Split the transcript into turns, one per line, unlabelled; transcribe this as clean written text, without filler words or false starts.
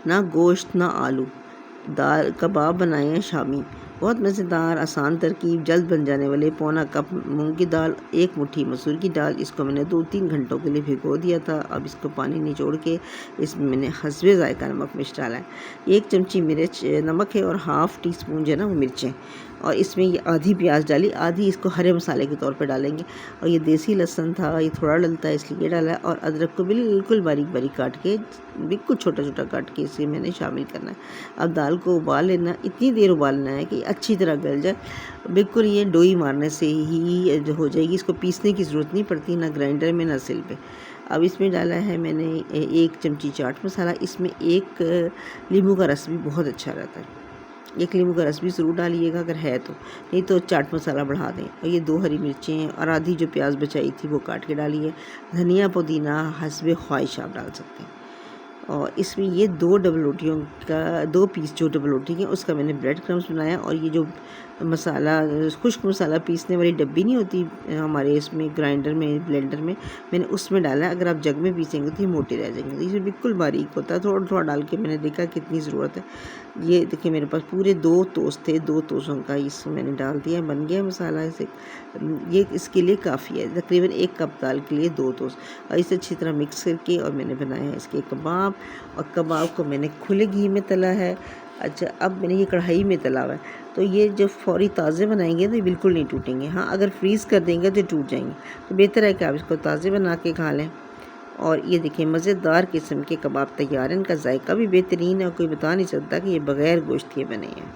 ना गोश्त ना आलू। दाल कबाब बनाए हैं शामी। बहुत मज़ेदार आसान तरकीब, जल्द बन जाने वाले। पौना कप मूंग की दाल, 1 मुट्ठी मसूर की दाल, इसको मैंने 2-3 घंटों के लिए भिगो दिया था। अब इसको पानी निचोड़ के इसमें मैंने हस्बे ज़ायका नमक मिर्च डाला है। 1 चमची मिर्च नमक है और हाफ़ टी स्पून जो है ना वो मिर्चें, और इसमें ये आधी प्याज डाली, आधी इसको हरे मसाले के तौर पे डालेंगे। और ये देसी लहसुन था, ये थोड़ा डलता है इसलिए ये डाला है। और अदरक को बिल्कुल बारीक बारीक काट के, बिल्कुल छोटा छोटा काट के इसे मैंने शामिल करना है। अब दाल को उबाल लेना, इतनी देर उबालना है कि अच्छी तरह गल जाए। बिल्कुल ये डोई मारने से ही जो हो जाएगी, इसको पीसने की ज़रूरत नहीं पड़ती, ना ग्राइंडर में ना सिल पे। अब इसमें डाला है मैंने 1 चमची चाट मसाला। इसमें 1 नींबू का रस भी बहुत अच्छा रहता है, 1 नींबू का रस भी ज़रूर डालिएगा अगर है तो, नहीं तो चाट मसाला बढ़ा दें। और ये 2 हरी मिर्चें और आधी जो प्याज बचाई थी वो काट के डालिए। धनिया पुदीना हस्बे ख्वाहिश आप डाल सकते हैं। और इसमें ये 2 डबल रोटियों का 2 पीस जो डबल रोटी के उसका मैंने ब्रेड क्रम्स बनाया। और ये जो मसाला, खुश्क मसाला पीसने वाली डब्बी नहीं होती हमारे इसमें ग्राइंडर में, ब्लेंडर में, मैंने उसमें डाला है। अगर आप जग में पीसेंगे तो ये मोटे रह जाएंगे, तो इसमें बिल्कुल बारीक होता है। थोड़ा थोड़ा डाल के मैंने देखा कितनी ज़रूरत है। ये देखिए मेरे पास पूरे 2 टोस्ट थे, 2 टोस्टों का इसमें मैंने डाल दिया, बन गया मसाला। इसे ये इसके लिए काफ़ी है, तकरीबन 1 कप दाल के लिए 2 टोस्ट। और इसे अच्छी तरह मिक्स करके और मैंने बनाया है इसके कबाब। और कबाब को मैंने खुले घी में तला है। अच्छा, अब मैंने ये कढ़ाई में तला हुआ है, तो ये जब फ़ौरी ताज़े बनाएंगे तो ये बिल्कुल नहीं टूटेंगे। हाँ, अगर फ्रीज़ कर देंगे तो टूट जाएंगे, तो बेहतर है कि आप इसको ताज़े बना के खा लें। और ये देखिए मज़ेदार किस्म के कबाब तैयार हैं। इनका जायका भी बेहतरीन है और कोई बता नहीं सकता कि ये बग़ैर गोश्त के बने हैं।